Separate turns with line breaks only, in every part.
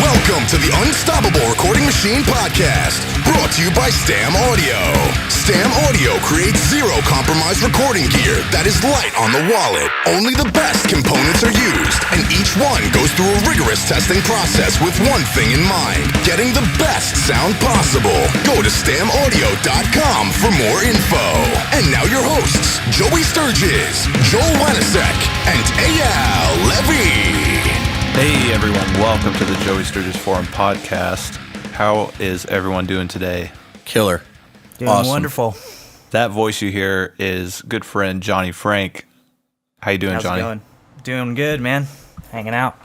Welcome to the Unstoppable Recording Machine Podcast, brought to you by Stam Audio. Stam Audio creates zero-compromise recording gear that is light on the wallet. Only the best components are used, and each one goes through a rigorous testing process with one thing in mind, getting the best sound possible. Go to stamaudio.com for more info. And now your hosts, Joey Sturgis, Joel Wanasek, and EYAL Levy.
Hey everyone, welcome to the Joey Sturgis Forum podcast. How is everyone doing today?
Killer.
Doing
awesome.
Wonderful.
That voice you hear is good friend Johnny Franck. How you doing,
How's
Johnny?
it going? Doing good, man. Hanging out.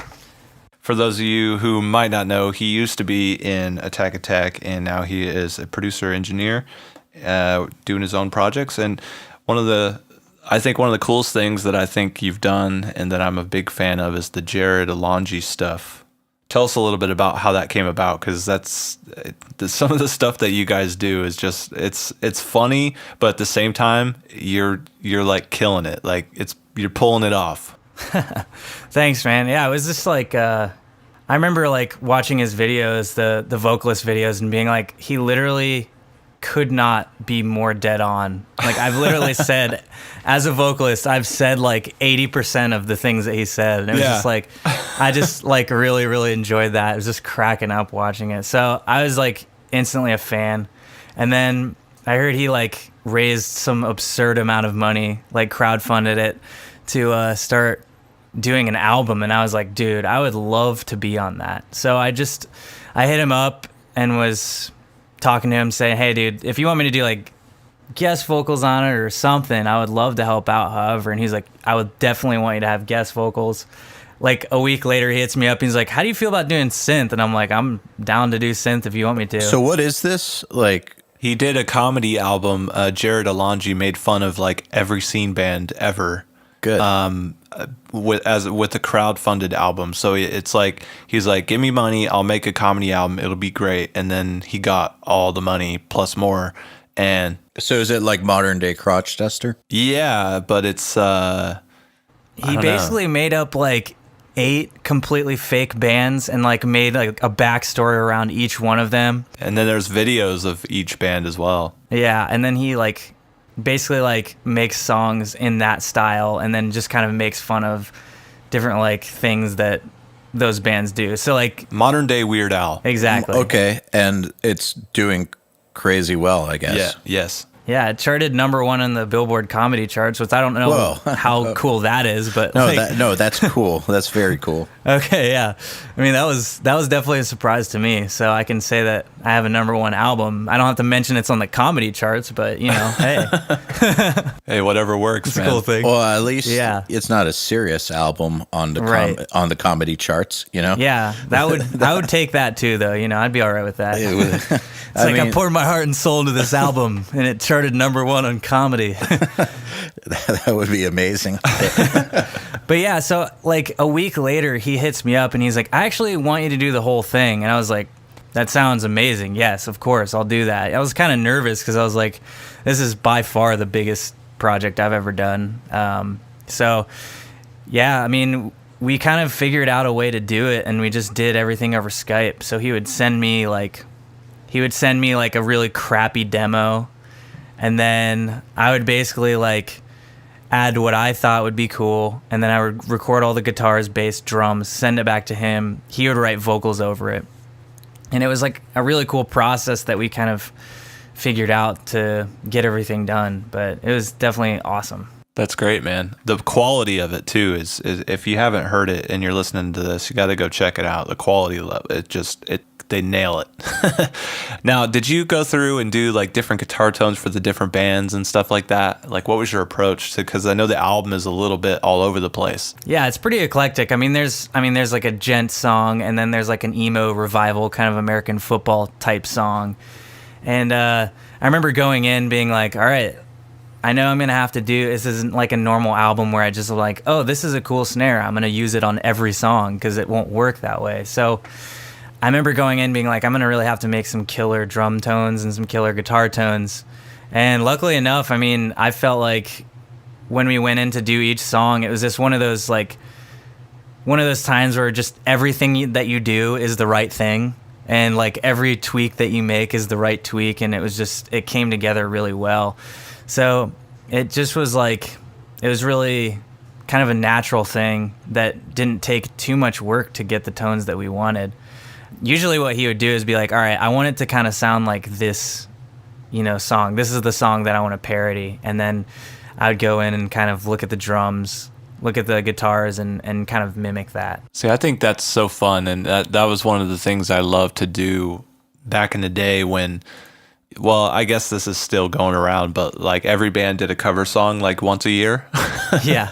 For those of you who might not know, he used to be in Attack Attack, and now he is a producer engineer, doing his own projects. And one of the coolest things that I think you've done and that I'm a big fan of is the Jarrod Alonge stuff. Tell us a little bit about how that came about, because some of the stuff that you guys do is just it's funny, but at the same time you're like killing it, like you're pulling it off.
Thanks, man. Yeah, it was just like I remember like watching his videos, the vocalist videos, and being like, he literally could not be more dead on. Like, I've literally said, as a vocalist, I've said like 80% of the things that he said. And it was just like, I just like really, really enjoyed that. I was just cracking up watching it. So I was like instantly a fan. And then I heard he like raised some absurd amount of money, like crowdfunded it to start doing an album. And I was like, dude, I would love to be on that. So I hit him up and was talking to him, saying, hey dude, if you want me to do like guest vocals on it or something, I would love to help out however. And he's like, I would definitely want you to have guest vocals. Like a week later he hits me up, he's like, how do you feel about doing synth? And I'm like, I'm down to do synth if you want me to.
So what is this? Like,
He did a comedy album. Jarrod Alonge made fun of like every scene band ever.
good.
With a crowd-funded album. So it's like, he's like, give me money, I'll make a comedy album, it'll be great. And then he got all the money plus more. And
So is it like modern day crotch duster?
yeah, but it's
he basically made up like 8 completely fake bands and like made like a backstory around each one of them.
and then there's videos of each band as well.
Yeah, and then he like basically like makes songs in that style and then just kind of makes fun of different like things that those bands do. So like
Modern day Weird Al.
exactly.
Okay, and it's doing crazy well, I guess.
Yeah, yes.
Yeah, it charted number 1 on the Billboard comedy charts, which I don't know
Whoa.
how cool that is, but
No,
like,
that's cool. That's very cool.
okay, yeah. I mean, that was definitely a surprise to me. So I can say that I have a number 1 album. I don't have to mention it's on the comedy charts, but you know, hey,
Hey, whatever works,
it's a
man.
cool thing.
Well, at least
Yeah.
it's not a serious album on the
Right.
on the comedy charts, you know?
Yeah, I would take that too, though. You know, I'd be all right with that.
It was-
It's like I poured my heart and soul into this album, and it charted number 1 on comedy.
that would be amazing.
But yeah, so like a week later, he hits me up and he's like, I actually want you to do the whole thing. And I was like, that sounds amazing. Yes, of course, I'll do that. I was kind of nervous because I was like, this is by far the biggest project I've ever done. So yeah, I mean, we kind of figured out a way to do it, and we just did everything over Skype. So he would send me like a really crappy demo, and then I would basically like add what I thought would be cool, and then I would record all the guitars, bass, drums, send it back to him. He would write vocals over it. And it was like a really cool process that we kind of figured out to get everything done, but it was definitely awesome.
That's great, man. The quality of it too is if you haven't heard it and you're listening to this, you got to go check it out. The quality level, they nail it. Now, did you go through and do like different guitar tones for the different bands and stuff like that? Like, what was your approach to? Because I know the album is a little bit all over the place.
Yeah, it's pretty eclectic. I mean, there's like a gent song, and then there's like an emo revival kind of American football type song. And I remember going in being like, all right, I know I'm going to have to do, this isn't like a normal album where I just like, oh, this is a cool snare, I'm going to use it on every song, because it won't work that way. So I remember going in being like, I'm going to really have to make some killer drum tones and some killer guitar tones. And luckily enough, I mean, I felt like when we went in to do each song, it was just one of those like one of those times where just everything that you do is the right thing. And like every tweak that you make is the right tweak. And it came together really well. So it just was like, it was really kind of a natural thing that didn't take too much work to get the tones that we wanted. Usually what he would do is be like, all right, I want it to kind of sound like this, song. This is the song that I want to parody. And then I would go in and kind of look at the drums, look at the guitars, and kind of mimic that.
See, I think that's so fun. And that was one of the things I loved to do back in the day when, well, I guess this is still going around, but like every band did a cover song like once a year.
Yeah.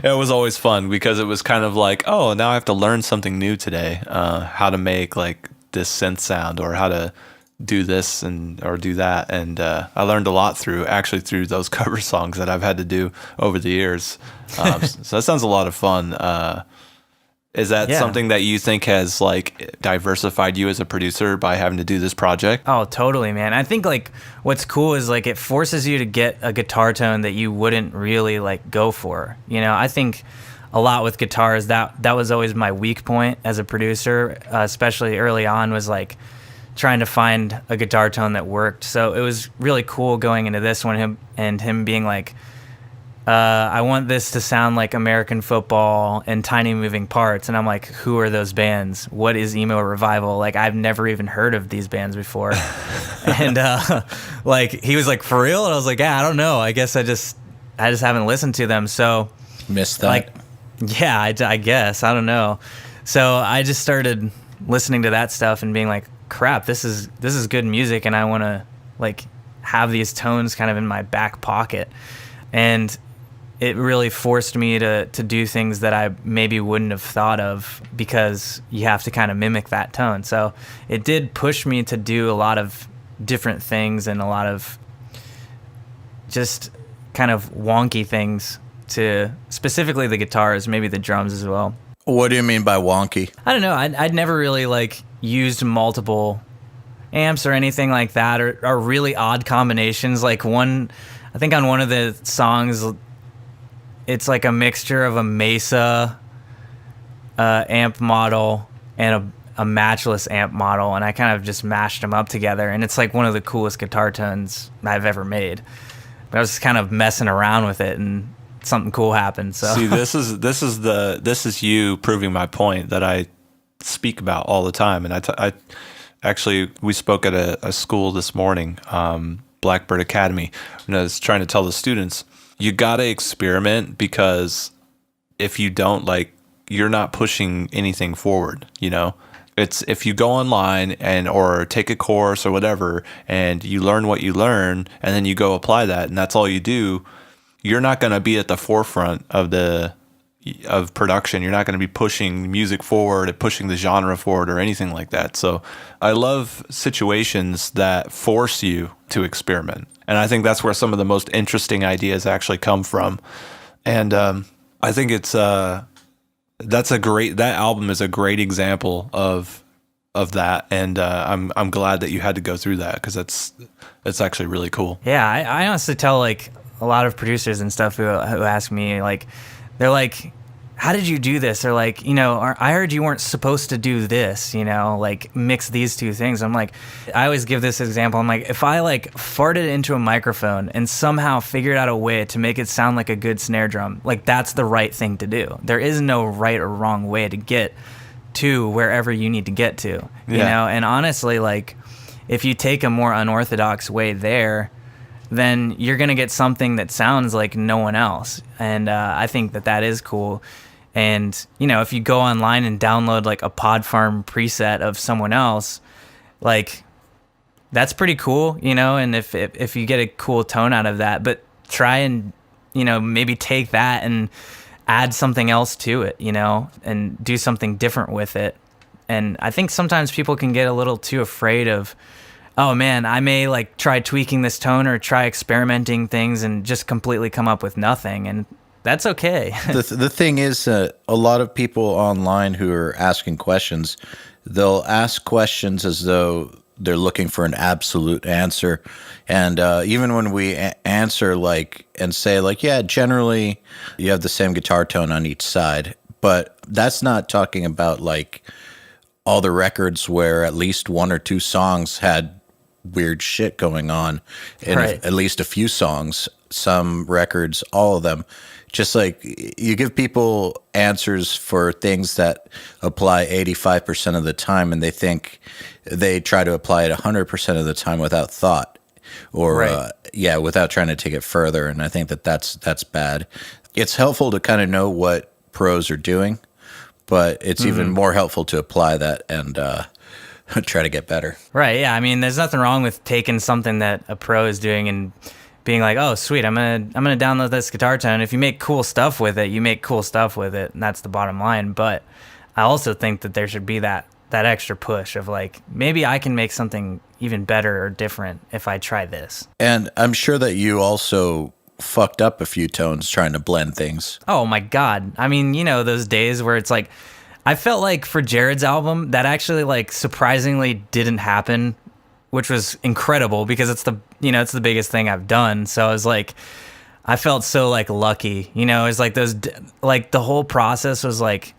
It was always fun because it was kind of like, oh, now I have to learn something new today, how to make like this synth sound or how to do this or do that. And I learned a lot through those cover songs that I've had to do over the years. So that sounds a lot of fun. Is that something that you think has like diversified you as a producer by having to do this project?
Oh, totally, man. I think like what's cool is like it forces you to get a guitar tone that you wouldn't really like go for. I think a lot with guitars that was always my weak point as a producer, especially early on, was like trying to find a guitar tone that worked. So it was really cool going into this one him being like, I want this to sound like American Football and Tiny Moving Parts. And I'm like, who are those bands? What is Emo Revival? Like, I've never even heard of these bands before. And like, he was like, for real? And I was like, yeah, I don't know. I guess I just haven't listened to them. So
Missed that.
like, yeah, I guess. I don't know. So I just started listening to that stuff and being like, crap, this is good music. And I want to like have these tones kind of in my back pocket. And it really forced me to do things that I maybe wouldn't have thought of because you have to kind of mimic that tone. So it did push me to do a lot of different things and a lot of just kind of wonky things to specifically the guitars, maybe the drums as well.
What do you mean by wonky?
I don't know. I'd never really like used multiple amps or anything like that or really odd combinations. Like I think on one of the songs, it's like a mixture of a Mesa amp model and a matchless amp model, and I kind of just mashed them up together, and it's like one of the coolest guitar tones I've ever made. But I was just kind of messing around with it, and something cool happened. So
see, this is you proving my point that I speak about all the time, and I actually we spoke at a school this morning, Blackbird Academy, and I was trying to tell the students, you got to experiment because if you don't, like, you're not pushing anything forward, It's if you go online or take a course or whatever and you learn what you learn and then you go apply that and that's all you do, you're not going to be at the forefront of production. You're not going to be pushing music forward or pushing the genre forward or anything like that. So I love situations that force you to experiment. And I think that's where some of the most interesting ideas actually come from. And I think that album is a great example of that. And I'm glad that you had to go through that because it's actually really cool.
Yeah, I honestly tell like a lot of producers and stuff who ask me, like, they're like, how did you do this? Or like, I heard you weren't supposed to do this, like mix these two things. I'm like, I always give this example. I'm like, if I like farted into a microphone and somehow figured out a way to make it sound like a good snare drum, like that's the right thing to do. There is no right or wrong way to get to wherever you need to get to, And honestly, like if you take a more unorthodox way there, then you're going to get something that sounds like no one else. And I think that is cool. And, if you go online and download like a Pod Farm preset of someone else, like that's pretty cool, and if you get a cool tone out of that, but try and, maybe take that and add something else to it, and do something different with it. And I think sometimes people can get a little too afraid of, oh man, I may like try tweaking this tone or try experimenting things and just completely come up with nothing. And that's okay.
The thing is, a lot of people online who are asking questions, they'll ask questions as though they're looking for an absolute answer. And even when we answer and say yeah, generally you have the same guitar tone on each side, but that's not talking about like all the records where at least one or two songs had weird shit going on, and
Right.
at least a few songs, some records, all of them. Just like you give people answers for things that apply 85% of the time, and they think they try to apply it 100% of the time without thought, or
Right.
without trying to take it further. And I think that that's bad. It's helpful to kind of know what pros are doing, but it's even more helpful to apply that and try to get better.
Right. Yeah. I mean, there's nothing wrong with taking something that a pro is doing and being like, oh, sweet, I'm gonna download this guitar tone. If you make cool stuff with it, you make cool stuff with it, and that's the bottom line. But I also think that there should be that extra push of like, maybe I can make something even better or different if I try this.
And I'm sure that you also fucked up a few tones trying to blend things.
Oh my God. I mean, you know, those days where it's like, I felt like for Jarrod's album, that actually like surprisingly didn't happen, which was incredible because it's the biggest thing I've done. So I was like, I felt so like lucky, you know, it's like like the whole process was like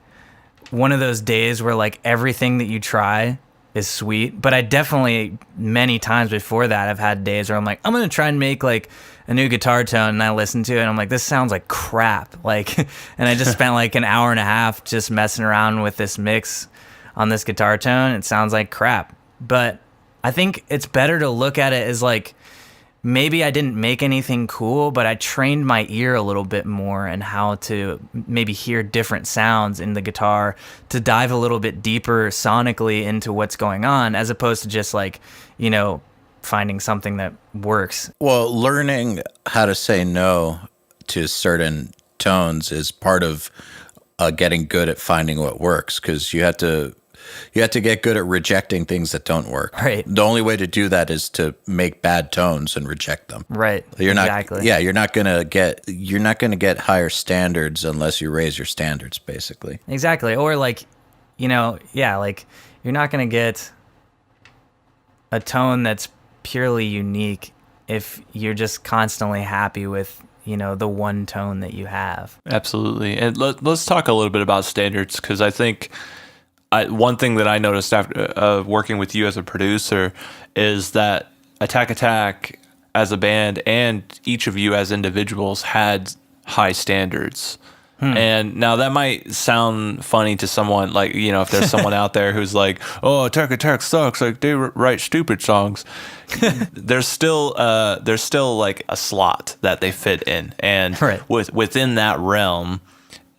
one of those days where like everything that you try is sweet. But I definitely many times before that, I've had days where I'm like, I'm going to try and make like a new guitar tone, and I listen to it and I'm like, this sounds like crap. Like, and I just spent like an hour and a half just messing around with this mix on this guitar tone. It sounds like crap. But I think it's better to look at it as like, maybe I didn't make anything cool, but I trained my ear a little bit more and how to maybe hear different sounds in the guitar, to dive a little bit deeper sonically into what's going on, as opposed to just like, you know, finding something that works.
Well, learning how to say no to certain tones is part of getting good at finding what works, because you have to get good at rejecting things that don't work.
Right.
The only way to do that is to make bad tones and reject them.
Right.
You're
exactly.
you're not gonna get higher standards unless you raise your standards, basically.
Exactly. Or like, you know, yeah, like you're not going to get a tone that's purely unique if you're just constantly happy with, you know, the one tone that you have.
Absolutely. And let's talk a little bit about standards, because I think one thing that I noticed after working with you as a producer is that Attack Attack as a band and each of you as individuals had high standards. And now that might sound funny to someone, like, you know, if there's someone out there who's like, oh, Attack Attack sucks, like they write stupid songs. there's still like a slot that they fit in, and
Right.
within that realm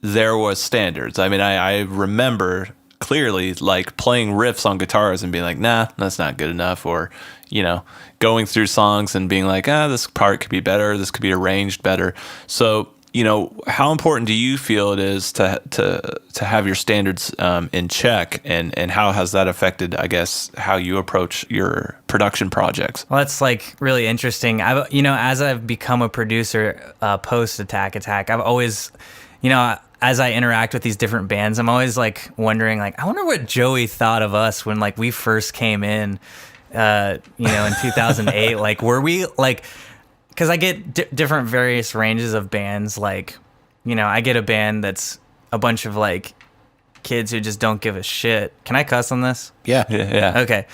there was standards. I mean, I remember clearly like playing riffs on guitars and being like, nah, that's not good enough, or, you know, going through songs and being like, this part could be better, this could be arranged better. So, you know, how important do you feel it is to have your standards in check, and how has that affected, I guess, how you approach your production projects?
Well, that's like really interesting. You know, as I've become a producer post Attack Attack, I've always, you know, as I interact with these different bands, I'm always like wondering, like, I wonder what Joey thought of us when like we first came in, you know, in 2008. Like, were we like, because I get different various ranges of bands. Like, you know, I get a band that's a bunch of like kids who just don't give a shit. Can I cuss on this?
Yeah.
Yeah.
Okay.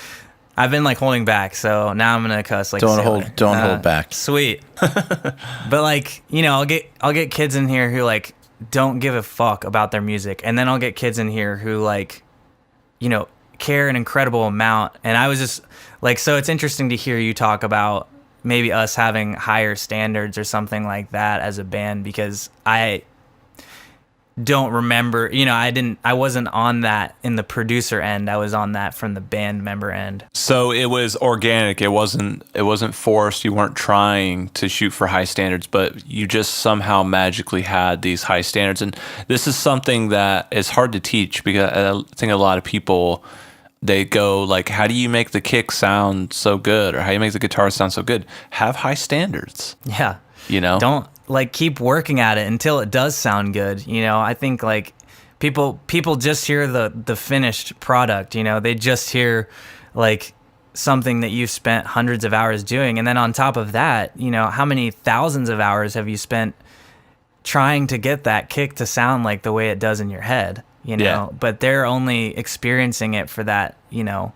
I've been like holding back, so now I'm gonna cuss like a
Don't
sailor.
hold back.
Sweet. But like, you know, I'll get kids in here who like don't give a fuck about their music, and then I'll get kids in here who like, you know, care an incredible amount. And I was just like, so it's interesting to hear you talk about maybe us having higher standards or something like that as a band, because I don't remember, you know, I wasn't on that in the producer end. I was on that from the band member end.
So it was organic. It wasn't forced. You weren't trying to shoot for high standards, but you just somehow magically had these high standards. And this is something that is hard to teach, because I think a lot of people, they go like, how do you make the kick sound so good, or how do you make the guitar sound so good? Have high standards.
Yeah.
You know?
Don't like keep working at it until it does sound good. You know, I think like people just hear the finished product, you know, they just hear like something that you've spent hundreds of hours doing. And then on top of that, you know, how many thousands of hours have you spent trying to get that kick to sound like the way it does in your head, you know,
Yeah.
but they're only experiencing it for that, you know,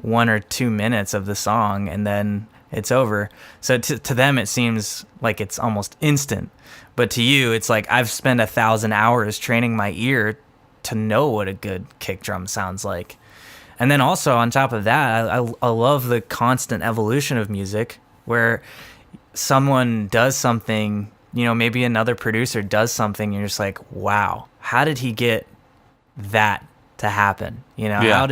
1 or 2 minutes of the song, and then it's over. So to them, it seems like it's almost instant. But to you, it's like I've spent 1,000 hours training my ear to know what a good kick drum sounds like. And then also on top of that, I love the constant evolution of music where someone does something, you know, maybe another producer does something, you're just like, wow, how did he get that to happen? You know,
Yeah.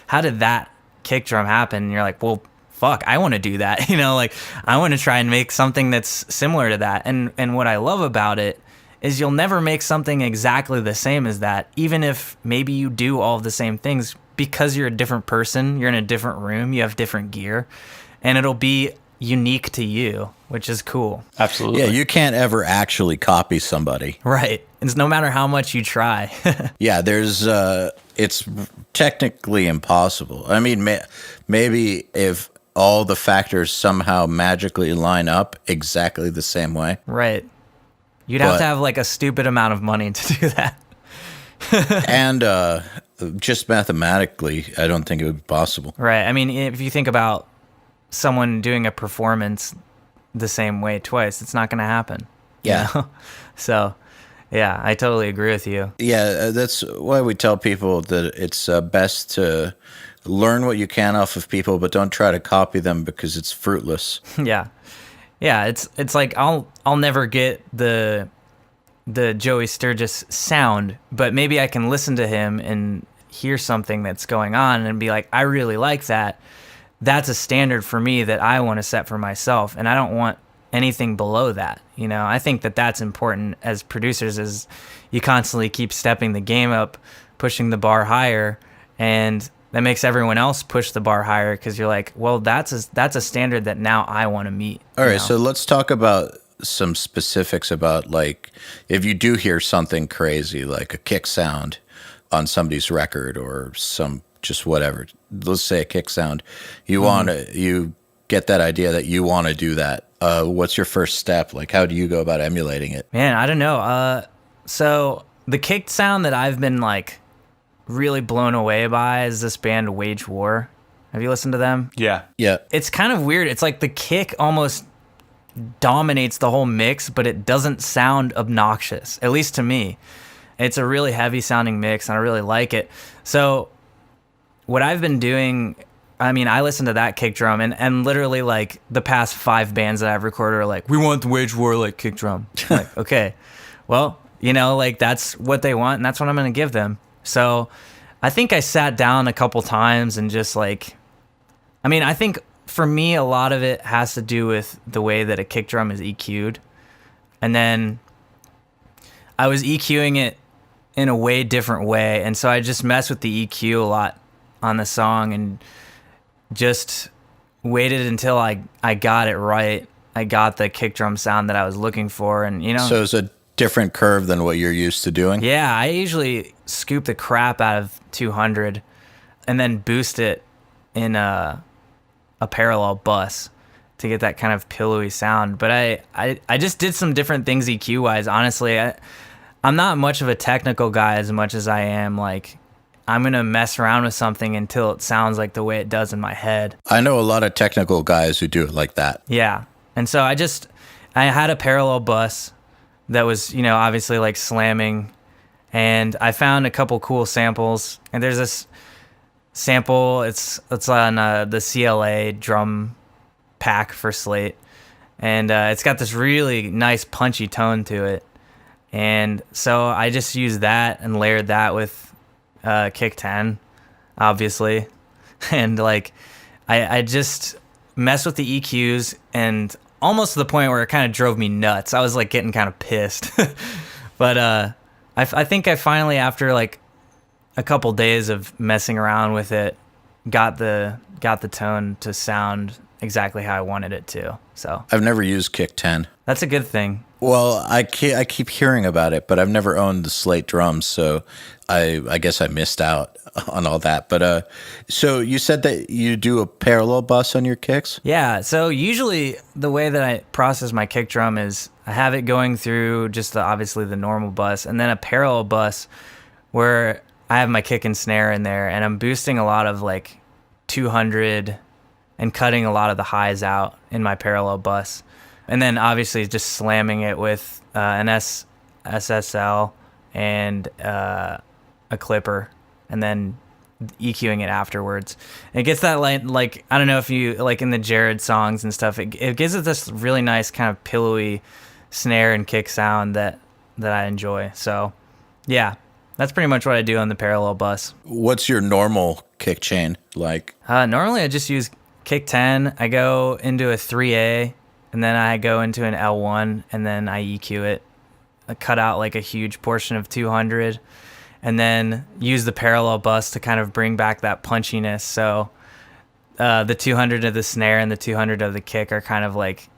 how did that kick drum happen? And you're like, well, fuck, I want to do that. You know, like I want to try and make something that's similar to that. And what I love about it is you'll never make something exactly the same as that, even if maybe you do all of the same things, because you're a different person, you're in a different room, you have different gear, and it'll be unique to you, which is cool.
Absolutely.
Yeah, you can't ever actually copy somebody.
Right. It's no matter how much you try.
Yeah, it's technically impossible. I mean, maybe if all the factors somehow magically line up exactly the same way.
Right. You'd have
But-
to have like a stupid amount of money to do that.
And just mathematically, I don't think it would be possible.
Right. I mean, if you think about someone doing a performance the same way twice, it's not going to happen. you
Yeah.
know? So, yeah, I totally agree with you.
Yeah, that's why we tell people that it's best to learn what you can off of people, but don't try to copy them because it's fruitless.
Yeah. Yeah, it's like I'll never get the Joey Sturgis sound, but maybe I can listen to him and hear something that's going on and be like, I really like that. That's a standard for me that I want to set for myself, and I don't want anything below that. You know, I think that that's important as producers, is you constantly keep stepping the game up, pushing the bar higher, and that makes everyone else push the bar higher because you're like, well, that's a standard that now I want to meet.
All
you
right,
know?
so let's talk about some specifics about, like, if you do hear something crazy, like a kick sound on somebody's record or some just whatever, let's say a kick sound, you get that idea that you want to do that. What's your first step? Like, how do you go about emulating it?
Man, I don't know. So the kick sound that I've been like really blown away by is this band Wage War. Have you listened to them?
Yeah.
Yeah.
It's kind of weird. It's like the kick almost dominates the whole mix, but it doesn't sound obnoxious, at least to me. It's a really heavy sounding mix, and I really like it. So what I've been doing, I mean, I listen to that kick drum, and literally like the past 5 bands that I've recorded are like, we want the Wage War like kick drum. I'm like, okay, well, you know, like that's what they want, and that's what I'm going to give them. So I think I sat down a couple times and just like, I mean, I think for me, a lot of it has to do with the way that a kick drum is EQ'd. And then I was EQing it in a way different way. And so I just messed with the EQ a lot on the song and just waited until I got it right. I got the kick drum sound that I was looking for. And, you know,
So it's a different curve than what you're used to doing?
yeah, I usually scoop the crap out of 200 and then boost it in a parallel bus to get that kind of pillowy sound. But I just did some different things EQ wise. Honestly, I'm not much of a technical guy as much as I am like, I'm going to mess around with something until it sounds like the way it does in my head.
I know a lot of technical guys who do it like that.
Yeah. And so I had a parallel bus that was, you know, obviously like slamming, and I found a couple cool samples, and there's this sample, it's on the CLA drum pack for Slate, and it's got this really nice punchy tone to it, and so I just used that and layered that with kick 10, obviously, and like I just messed with the EQs, and almost to the point where it kind of drove me nuts. I was like getting kind of pissed. But I think I finally, after like a couple days of messing around with it, got the tone to sound exactly how I wanted it to. So
I've never used Kick 10.
that's a good thing.
Well, I keep hearing about it, but I've never owned the Slate drums, so I guess I missed out on all that. But so you said that you do a parallel bus on your kicks?
Yeah, so usually the way that I process my kick drum is I have it going through just obviously the normal bus, and then a parallel bus where I have my kick and snare in there, and I'm boosting a lot of like 200 and cutting a lot of the highs out in my parallel bus. And then obviously just slamming it with an SSL and a clipper, and then EQing it afterwards. And it gets that like I don't know if you like in the Jarrod songs and stuff, it gives it this really nice kind of pillowy snare and kick sound that I enjoy. So yeah, that's pretty much what I do on the parallel bus.
What's your normal kick chain like?
Normally I just use kick 10. I go into a 3A, and then I go into an L1, and then I EQ it. I cut out like a huge portion of 200, and then use the parallel bus to kind of bring back that punchiness. So the 200 of the snare and the 200 of the kick are kind of like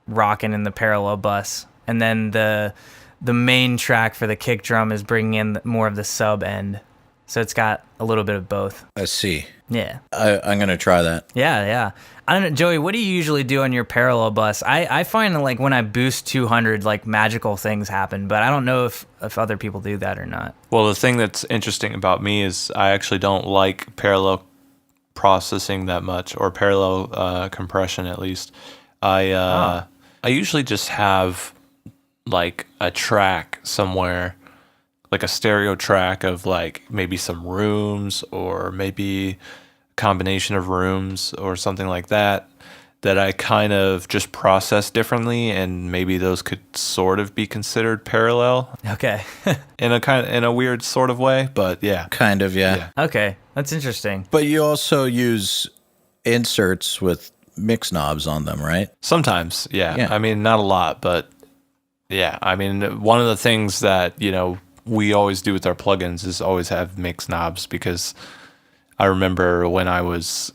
rocking in the parallel bus. And then the main track for the kick drum is bringing in more of the sub end. So it's got a little bit of both.
I see.
Yeah.
I'm going to try that.
Yeah. I don't know, Joey, what do you usually do on your parallel bus? I find that like when I boost 200, like magical things happen, but I don't know if other people do that or not.
Well, the thing that's interesting about me is I actually don't like parallel processing that much, or parallel compression at least. I usually just have like a track somewhere, like a stereo track of like maybe some rooms, or maybe a combination of rooms or something like that I kind of just process differently, and maybe those could sort of be considered parallel.
Okay.
in a weird sort of way, but yeah.
Kind of, yeah.
Okay, that's interesting.
But you also use inserts with mix knobs on them, right?
Sometimes, yeah. I mean, not a lot, but yeah. I mean, one of the things that, we always do with our plugins is always have mix knobs, because I remember when I was,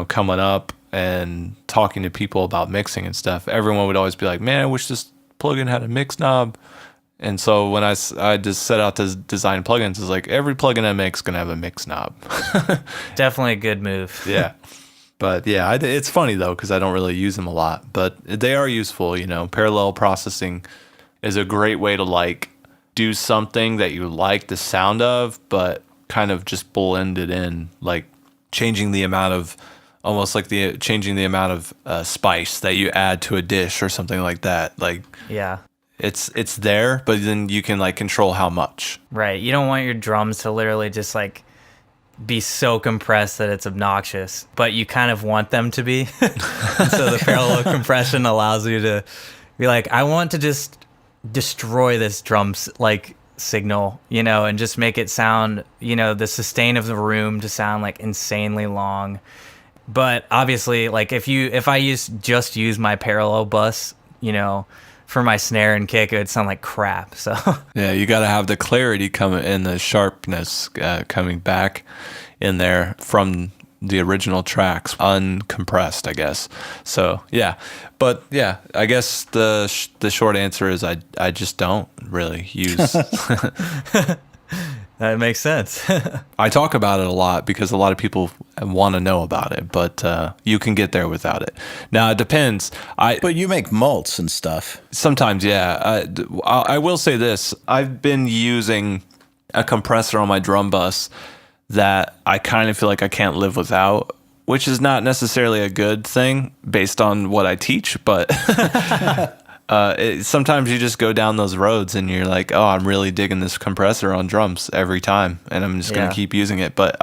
coming up and talking to people about mixing and stuff, everyone would always be like, man, I wish this plugin had a mix knob. And so when I just set out to design plugins, it's like every plugin I make is going to have a mix knob.
Definitely a good move.
Yeah. But yeah, it's funny though, because I don't really use them a lot, but they are useful. Parallel processing is a great way to like do something that you like the sound of, but kind of just blend it in, like changing the amount of spice that you add to a dish or something like that. Like,
yeah,
it's there, but then you can like control how much.
Right. You don't want your drums to literally just like be so compressed that it's obnoxious, but you kind of want them to be. So the parallel compression allows you to be like, I want to just destroy this drum's like signal, and just make it sound, the sustain of the room to sound like insanely long. But obviously, like if I just use my parallel bus, for my snare and kick, it would sound like crap. So
yeah, you got to have the clarity coming and the sharpness coming back in there from the original tracks, uncompressed, I guess. So yeah, but yeah, I guess the short answer is I just don't really use.
That makes sense.
I talk about it a lot because a lot of people want to know about it, but you can get there without it. Now it depends.
But you make mults and stuff.
Sometimes, yeah. I will say this: I've been using a compressor on my drum bus that I kind of feel like I can't live without, which is not necessarily a good thing based on what I teach, but sometimes you just go down those roads and you're like, oh, I'm really digging this compressor on drums every time, and I'm just going to keep using it. But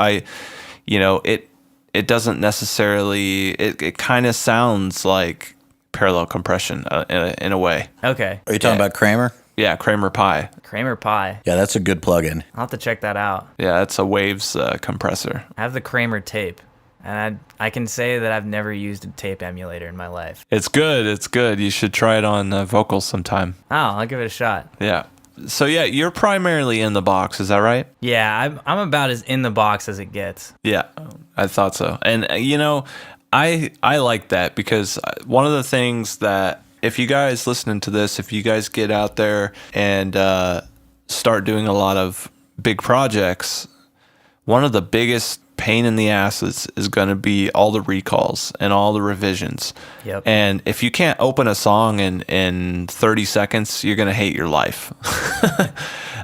it doesn't necessarily, it kind of sounds like parallel compression in a way.
Okay.
Are you talking about Kramer?
Yeah, Kramer Pi.
Kramer Pi.
Yeah, that's a good plugin.
I'll have to check that out.
Yeah, it's a Waves compressor.
I have the Kramer tape, and I can say that I've never used a tape emulator in my life.
It's good. It's good. You should try it on vocals sometime.
Oh, I'll give it a shot.
Yeah. So yeah, you're primarily in the box. Is that right?
Yeah, I'm about as in the box as it gets.
Yeah, I thought so. And I like that, because one of the things that, if you guys listening to this, if you guys get out there and start doing a lot of big projects, one of the biggest pain in the ass is going to be all the recalls and all the revisions.
Yep.
And if you can't open a song in 30 seconds, you're going to hate your life.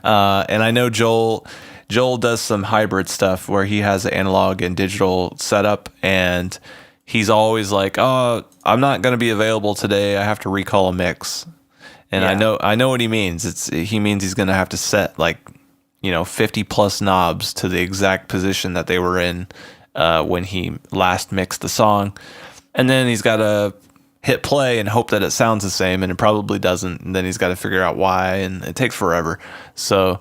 And I know Joel does some hybrid stuff where he has an analog and digital setup, and he's always like, "Oh, I'm not going to be available today. I have to recall a mix." And
Yeah.
I know what he means. He means he's going to have to set 50 plus knobs to the exact position that they were in when he last mixed the song. And then he's got to hit play and hope that it sounds the same, and it probably doesn't. And then he's got to figure out why, and it takes forever. So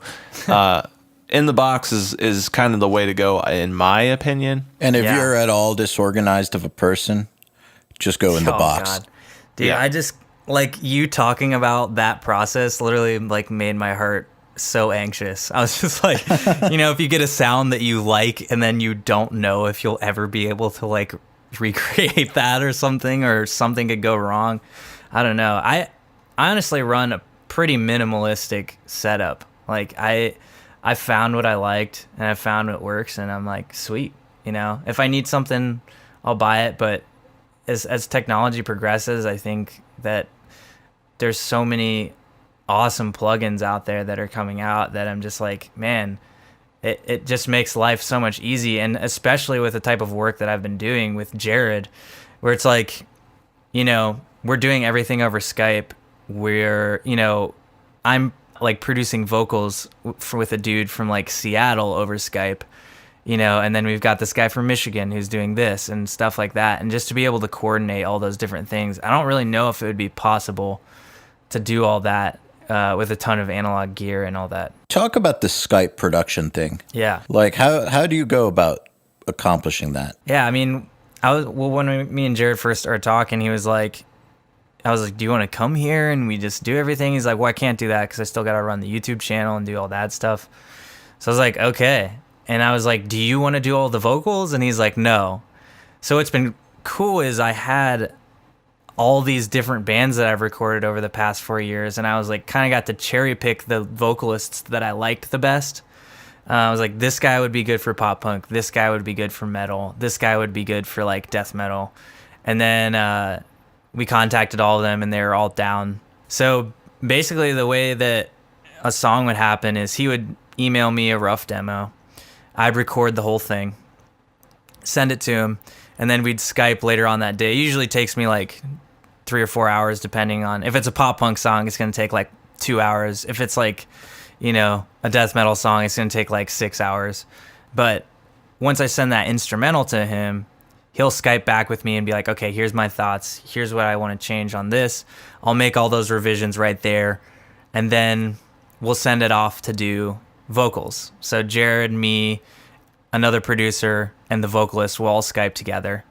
in the box is kind of the way to go, in my opinion.
And if
Yeah.
you're at all disorganized of a person, just go in the box.
God. Dude,
Yeah.
I just, like, you talking about that process literally, like, made my heart so anxious. I was just like, if you get a sound that you like and then you don't know if you'll ever be able to, like, recreate that or something could go wrong. I don't know. I honestly run a pretty minimalistic setup. Like, I found what I liked and I found what works, and I'm like, sweet. If I need something, I'll buy it. But as technology progresses, I think that there's so many awesome plugins out there that are coming out that I'm just like, man, it just makes life so much easy. And especially with the type of work that I've been doing with Jarrod, where it's like, we're doing everything over Skype, where, I'm like producing vocals with a dude from like Seattle over Skype, and then we've got this guy from Michigan who's doing this and stuff like that. And just to be able to coordinate all those different things, I don't really know if it would be possible to do all that with a ton of analog gear and all that.
Talk about the Skype production thing.
Yeah.
Like, how do you go about accomplishing that?
Yeah, I mean, when me and Jarrod first started talking, I was like, do you want to come here and we just do everything? He's like, well, I can't do that because I still got to run the YouTube channel and do all that stuff. So I was like, okay. And I was like, do you want to do all the vocals? And he's like, no. So what's been cool is I had all these different bands that I've recorded over the past 4 years, and I was like, kind of got to cherry pick the vocalists that I liked the best. I was like, this guy would be good for pop punk. This guy would be good for metal. This guy would be good for like death metal. And then we contacted all of them, and they were all down. So basically the way that a song would happen is he would email me a rough demo. I'd record the whole thing, send it to him, and then we'd Skype later on that day. It usually takes me like 3 or 4 hours, depending on if it's a pop punk song, it's going to take like 2 hours. If it's like, a death metal song, it's going to take like 6 hours. But once I send that instrumental to him, he'll Skype back with me and be like, okay, here's my thoughts. Here's what I want to change on this. I'll make all those revisions right there. And then we'll send it off to do vocals. So Jarrod, me, another producer, and the vocalist will all Skype together.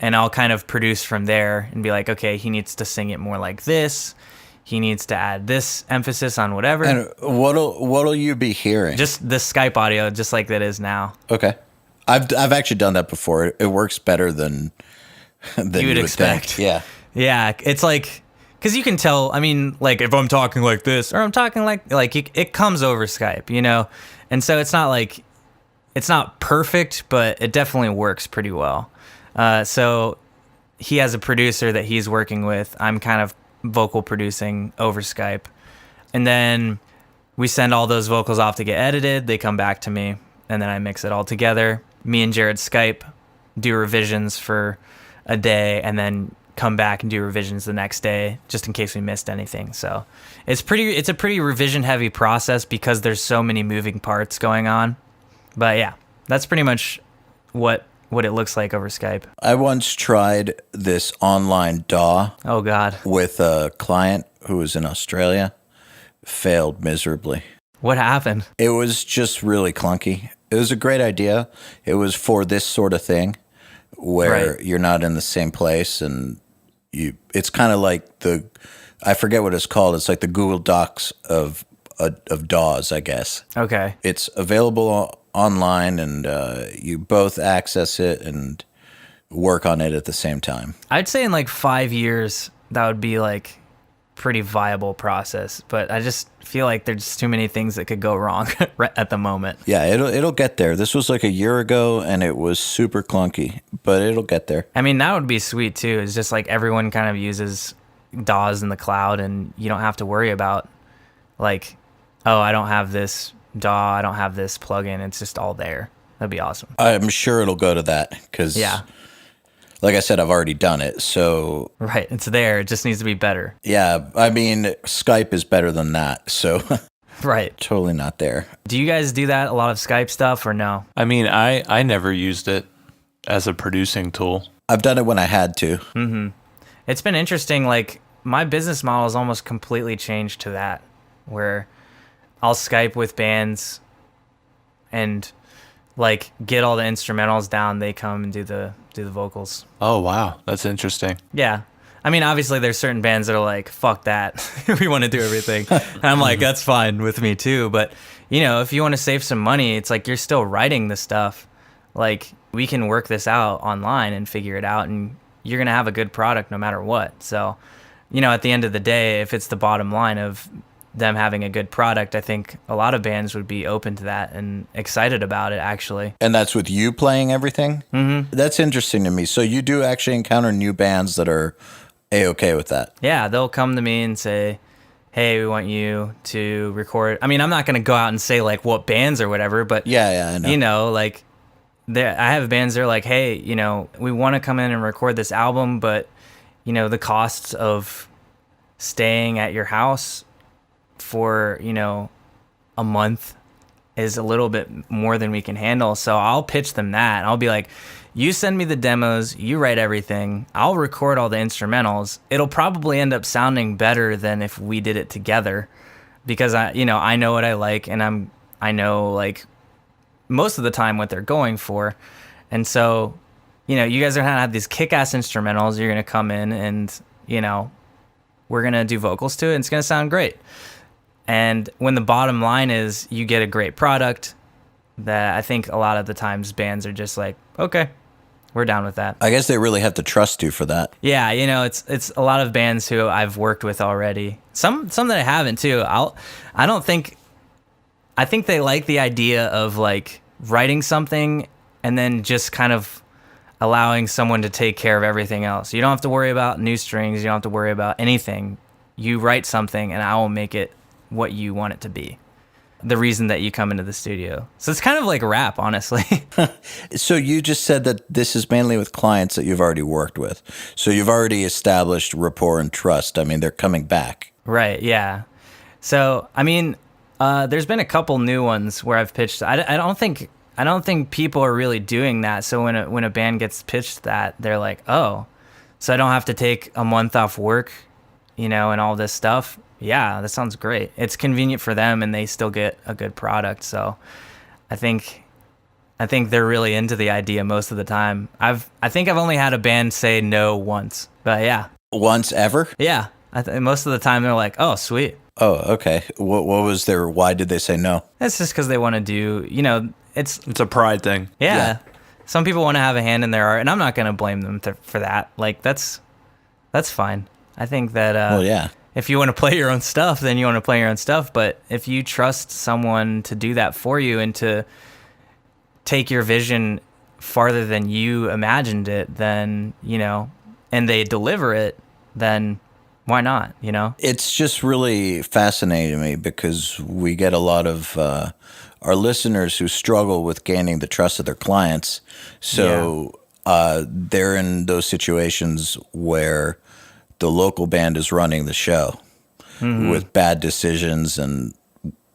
And I'll kind of produce from there and be like, okay, he needs to sing it more like this. He needs to add this emphasis on whatever.
And what'll you be hearing?
Just the Skype audio, just like that is now.
Okay. I've actually done that before. It works better than
You would expect.
think. Yeah.
Yeah, it's like, because you can tell, I mean, like if I'm talking like this or I'm talking like it comes over Skype, And so it's not like, it's not perfect, but it definitely works pretty well. So he has a producer that he's working with. I'm kind of vocal producing over Skype. And then we send all those vocals off to get edited. They come back to me, and then I mix it all together. Me and Jarrod Skype, do revisions for a day, and then come back and do revisions the next day, just in case we missed anything. So it's a pretty revision heavy process because there's so many moving parts going on. But yeah, that's pretty much what it looks like over Skype.
I once tried this online DAW
Oh God.
with a client who was in Australia. Failed miserably.
What happened?
It was just really clunky. It was a great idea. It was for this sort of thing where
Right.
you're not in the same place, and it's kind of like I forget what it's called. It's like the Google Docs of DAWs, I guess.
Okay.
It's available online, and you both access it and work on it at the same time.
I'd say in like 5 years, that would be like pretty viable process, but I just feel like there's just too many things that could go wrong right at the moment.
Yeah, it'll get there. This was like a year ago, and it was super clunky, but it'll get there.
I mean, that would be sweet too. It's just like everyone kind of uses DAWs in the cloud, and you don't have to worry about like, oh, I don't have this DAW, I don't have this plugin. It's just all there. That'd be awesome.
I'm sure it'll go to that because, like I said, I've already done it. So
right, it's there. It just needs to be better.
Yeah, I mean, Skype is better than that. So
right,
totally not there.
Do you guys do that? A lot of Skype stuff or no?
I mean, I never used it as a producing tool.
I've done it when I had to.
Mm-hmm. It's been interesting. Like my business model has almost completely changed to that, where I'll Skype with bands and like get all the instrumentals down. They come and do the vocals.
Oh, wow. That's interesting.
Yeah. I mean, obviously there's certain bands that are like, fuck that. We want to do everything. And I'm like, that's fine with me too. But you know, if you want to save some money, it's like, you're still writing the stuff. Like we can work this out online and figure it out, and you're going to have a good product no matter what. So, you know, at the end of the day, if it's the bottom line of them having a good product, I think a lot of bands would be open to that and excited about it, actually.
And that's with you playing everything?
Mm-hmm.
That's interesting to me. So you do actually encounter new bands that are A-okay with that?
Yeah, they'll come to me and say, hey, we want you to record. I mean, I'm not going to go out and say like what bands or whatever, but
yeah, I know.
You know, like I have bands that are like, hey, you know, we want to come in and record this album, but you know, the costs of staying at your house for, you know, a month is a little bit more than we can handle. So I'll pitch them that. I'll be like, you send me the demos, you write everything, I'll record all the instrumentals. It'll probably end up sounding better than if we did it together, because I know what I like, and I know like most of the time what they're going for. And so, you know, you guys are gonna have these kick-ass instrumentals. You're gonna come in and, you know, we're gonna do vocals to it, and it's gonna sound great. And when the bottom line is you get a great product, that I think a lot of the times bands are just like, okay, we're down with that.
I guess they really have to trust you for that.
Yeah, you know, it's a lot of bands who I've worked with already. Some that I haven't too. I think they like the idea of like writing something and then just kind of allowing someone to take care of everything else. You don't have to worry about new strings. You don't have to worry about anything. You write something and I will make it what you want it to be. The reason that you come into the studio. So it's kind of like rap, honestly.
So you just said that this is mainly with clients that you've already worked with. So you've already established rapport and trust. I mean, they're coming back.
Right, yeah. So, I mean, there's been a couple new ones where I've pitched. I don't think people are really doing that. So when a band gets pitched that, they're like, oh, so I don't have to take a month off work, you know, and all this stuff. Yeah, that sounds great. It's convenient for them, and they still get a good product. So I think they're really into the idea most of the time. I think I've only had a band say no once, but yeah.
Once ever?
Yeah. Most of the time they're like, oh, sweet.
Oh, okay. What was why did they say no?
It's just because they want to do, you know, it's
a pride thing.
Yeah. Some people want to have a hand in their art, and I'm not going to blame them for that. Like, that's fine. I think that,
well, yeah.
If you want to play your own stuff, then you want to play your own stuff. But if you trust someone to do that for you and to take your vision farther than you imagined it, then, you know, and they deliver it, then why not, you know?
It's just really fascinating to me because we get a lot of our listeners who struggle with gaining the trust of their clients. So they're in those situations where the local band is running the show with bad decisions and,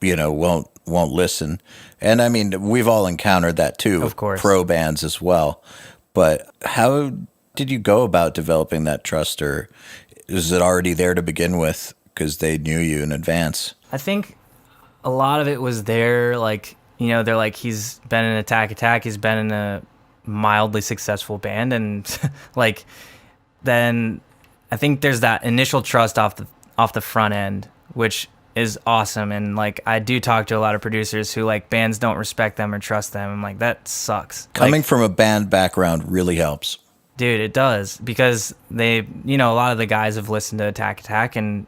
you know, won't listen. And I mean, we've all encountered that too,
of course,
pro bands as well. But how did you go about developing that trust, or is it already there to begin with because they knew you in advance?
I think a lot of it was there. Like, you know, they're like, he's been in Attack, he's been in a mildly successful band. And like, then I think there's that initial trust off the front end, which is awesome. And like, I do talk to a lot of producers who like bands don't respect them or trust them. I'm like, that sucks.
Coming from a band background really helps.
Dude, it does, because they, you know, a lot of the guys have listened to Attack and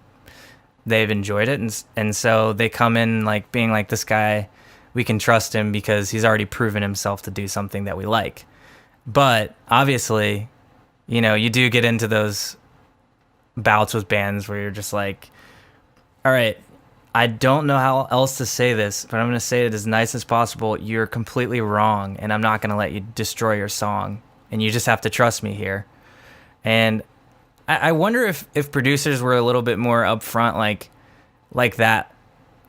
they've enjoyed it, and so they come in like being like, this guy, we can trust him because he's already proven himself to do something that we like. But obviously, you know, you do get into those bouts with bands where you're just like, all right, I don't know how else to say this, but I'm going to say it as nice as possible. You're completely wrong, and I'm not going to let you destroy your song, and you just have to trust me here. And I wonder if producers were a little bit more upfront like that,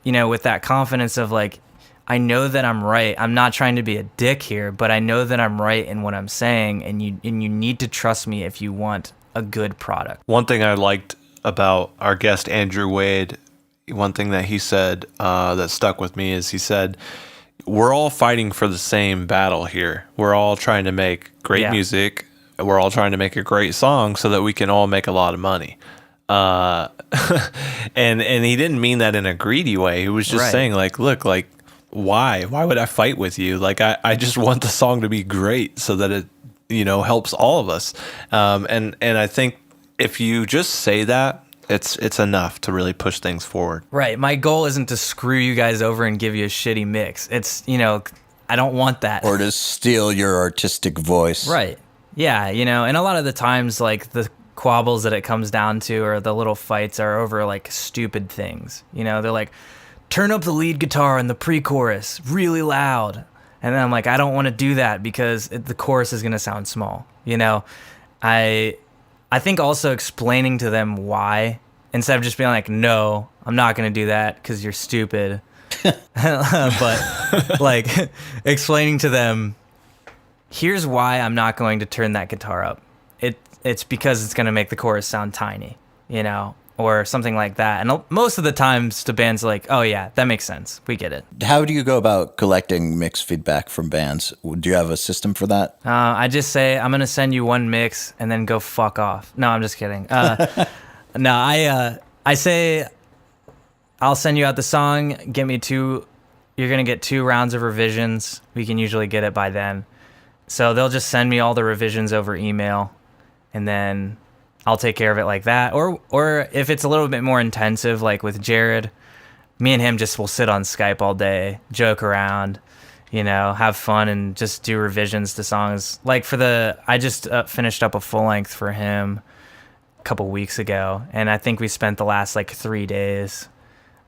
you know, with that confidence of like, I know that I'm right. I'm not trying to be a dick here, but I know that I'm right in what I'm saying, and you need to trust me if you want a good product.
One thing I liked about our guest Andrew Wade, one thing that he said that stuck with me is he said, we're all fighting for the same battle here. We're all trying to make great music. We're all trying to make a great song so that we can all make a lot of money. And he didn't mean that in a greedy way. He was just saying like, look, like, why would I fight with you? Like, I just want the song to be great so that it, you know, helps all of us. And I think if you just say that, it's enough to really push things forward.
Right. My goal isn't to screw you guys over and give you a shitty mix. It's, you know, I don't want that.
Or to steal your artistic voice.
Right. Yeah, you know, and a lot of the times, like, the quabbles that it comes down to or the little fights are over, like, stupid things. You know, they're like, turn up the lead guitar in the pre-chorus really loud. And then I'm like, I don't want to do that because the chorus is going to sound small. You know, I think also explaining to them why, instead of just being like, no, I'm not going to do that because you're stupid. But, like, explaining to them, here's why I'm not going to turn that guitar up. It's because it's going to make the chorus sound tiny, you know, or something like that. And most of the times the band's like, oh yeah, that makes sense. We get it.
How do you go about collecting mix feedback from bands? Do you have a system for that?
I just say, I'm going to send you one mix and then go fuck off. No, I'm just kidding. No, I say, I'll send you out the song. Get me you're going to get 2 rounds of revisions. We can usually get it by then. So they'll just send me all the revisions over email, and then I'll take care of it like that. Or if it's a little bit more intensive, like with Jarrod, me and him just will sit on Skype all day, joke around, you know, have fun, and just do revisions to songs. Like I just finished up a full length for him a couple weeks ago, and I think we spent the last like 3 days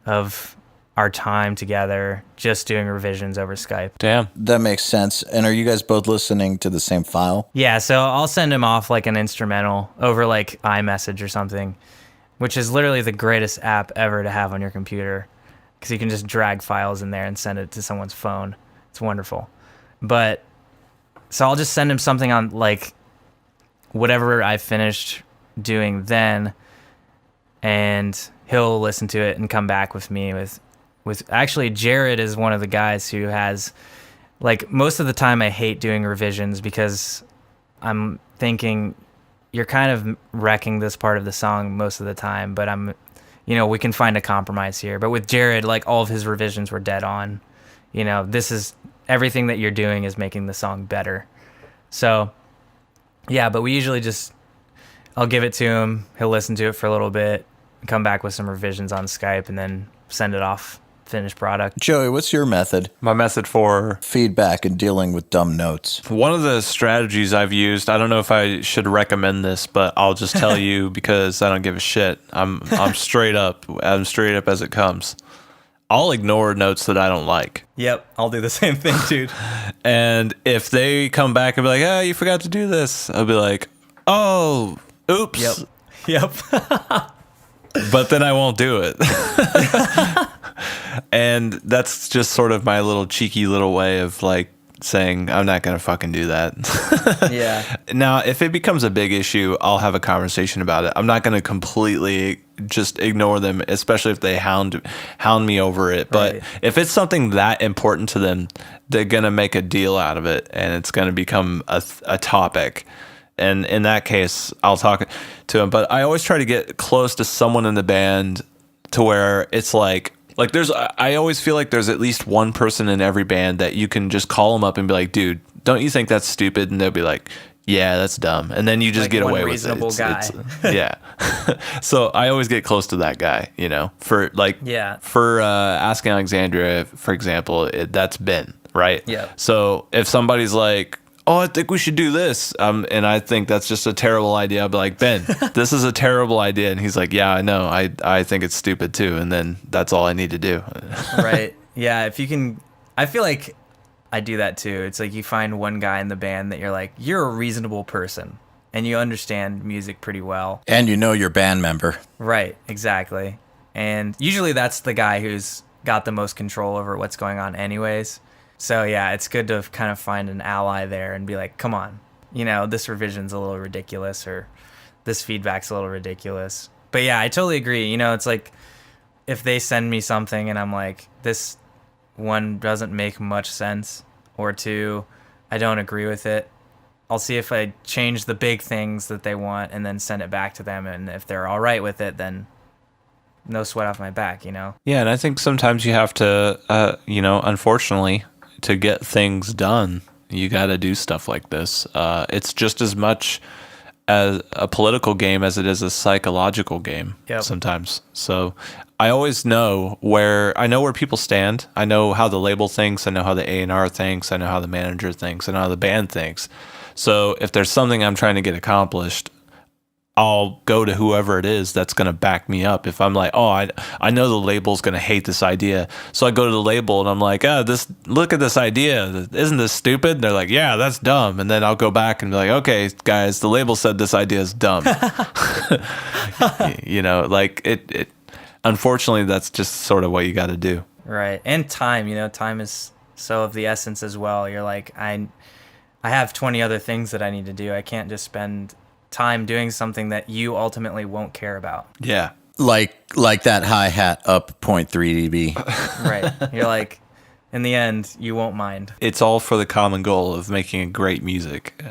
of our time together just doing revisions over Skype.
Damn.
That makes sense. And are you guys both listening to the same file?
Yeah, so I'll send him off like an instrumental over like iMessage or something, which is literally the greatest app ever to have on your computer because you can just drag files in there and send it to someone's phone. It's wonderful. But so I'll just send him something on like whatever I finished doing then, and he'll listen to it and come back with me with actually Jarrod is one of the guys who has, like, most of the time I hate doing revisions because I'm thinking you're kind of wrecking this part of the song most of the time, but you know, we can find a compromise here. But with Jarrod, like, all of his revisions were dead on. You know, this is everything that you're doing is making the song better. So yeah, but we usually I'll give it to him, he'll listen to it for a little bit, come back with some revisions on Skype, and then send it off, finished product.
Joey, what's your method?
My method for
feedback and dealing with dumb notes.
one of the strategies I've used, I don't know if I should recommend this, but I'll just tell you because I don't give a shit. I'm straight up. I'm straight up as it comes. I'll ignore notes that I don't like.
Yep, I'll do the same thing, dude.
And if they come back and be like, oh, you forgot to do this, I'll be like, oh, oops.
Yep.
But then I won't do it. And that's just sort of my little cheeky little way of like saying, I'm not going to fucking do that.
Yeah.
Now, if it becomes a big issue, I'll have a conversation about it. I'm not going to completely just ignore them, especially if they hound me over it. But
Right.
if it's something that important to them, they're going to make a deal out of it, and it's going to become a topic. And in that case, I'll talk to him. But I always try to get close to someone in the band to where it's like I always feel like there's at least one person in every band that you can just call them up and be like, dude, don't you think that's stupid? And they'll be like, yeah, that's dumb. And then you just
Like
get
one
away
reasonable
with it.
guy.
Yeah. So I always get close to that guy, for
Yeah.
for Asking Alexandria, for example, that's Ben, right?
Yeah.
So if somebody's like, oh, I think we should do this, and I think that's just a terrible idea, I'll be like, Ben, this is a terrible idea. And he's like, yeah, I know. I think it's stupid too. And then that's all I need to do.
Right. Yeah. If you can, I feel like I do that too. It's like you find one guy in the band that you're like, you're a reasonable person and you understand music pretty well.
And you know your band member.
Right, exactly. And usually that's the guy who's got the most control over what's going on anyways. So yeah, it's good to kind of find an ally there and be like, come on, this revision's a little ridiculous or this feedback's a little ridiculous. But yeah, I totally agree. It's like if they send me something and I'm like, this one doesn't make much sense, or two, I don't agree with it, I'll see if I change the big things that they want and then send it back to them. And if they're all right with it, then no sweat off my back,
Yeah, and I think sometimes you have to, unfortunately, to get things done, you got to do stuff like this. It's just as much as a political game as it is a psychological game sometimes. So I always know where people stand. I know how the label thinks. I know how the A&R thinks. I know how the manager thinks. I know how the band thinks. So if there's something I'm trying to get accomplished, I'll go to whoever it is that's going to back me up. If I'm like, oh, I know the label's going to hate this idea. So I go to the label and I'm like, look at this idea. Isn't this stupid? They're like, yeah, that's dumb. And then I'll go back and be like, okay, guys, the label said this idea is dumb. It unfortunately, that's just sort of what you got to do.
Right. And time, time is so of the essence as well. You're like, I have 20 other things that I need to do. I can't just spend time doing something that you ultimately won't care about.
Yeah.
Like that hi-hat up 0.3 dB.
Right. You're like, in the end, you won't mind.
It's all for the common goal of making great music,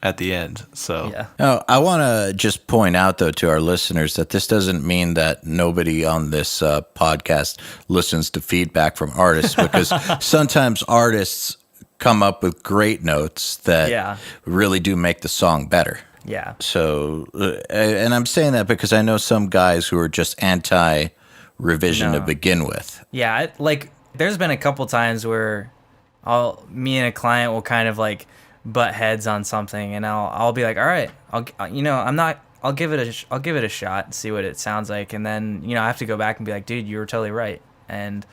at the end. So
yeah.
Now, I want to just point out, though, to our listeners that this doesn't mean that nobody on this podcast listens to feedback from artists, because sometimes artists come up with great notes that really do make the song better.
Yeah.
So, and I'm saying that because I know some guys who are just anti-revision to begin with.
Yeah, there's been a couple times where me and a client will kind of like butt heads on something, and I'll be like, all right, I'll give it a shot and see what it sounds like, and then I have to go back and be like, dude, you were totally right, and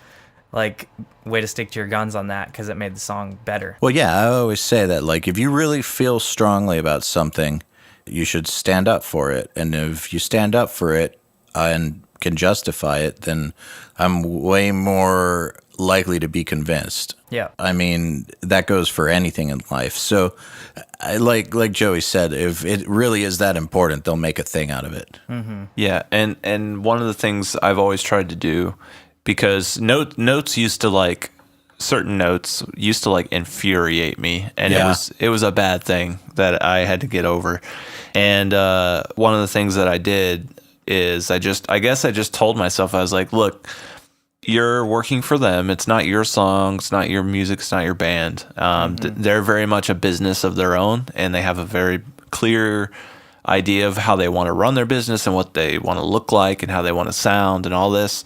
like, way to stick to your guns on that because it made the song better.
Well, yeah, I always say that, like, if you really feel strongly about something, you should stand up for it. And if you stand up for it and can justify it, then I'm way more likely to be convinced.
Yeah.
I mean, that goes for anything in life. So, like Joey said, if it really is that important, they'll make a thing out of it.
Mm-hmm.
Yeah, and one of the things I've always tried to do, because certain notes used to like infuriate me, and it was a bad thing that I had to get over. And one of the things that I did is I just told myself, I was like, look, you're working for them. It's not your song. It's not your music. It's not your band. They're very much a business of their own, and they have a very clear idea of how they want to run their business and what they want to look like and how they want to sound and all this.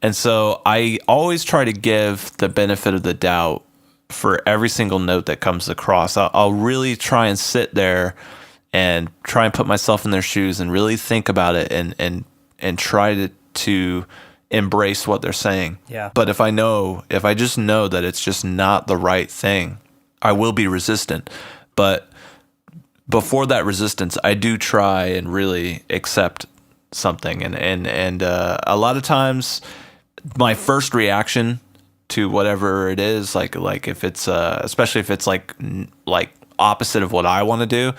And so I always try to give the benefit of the doubt for every single note that comes across. I'll really try and sit there and try and put myself in their shoes and really think about it and try to embrace what they're saying.
Yeah.
But if I just know that it's just not the right thing, I will be resistant. But before that resistance, I do try and really accept something. And a lot of times, my first reaction to whatever it is, like if it's especially if it's like opposite of what I want to do,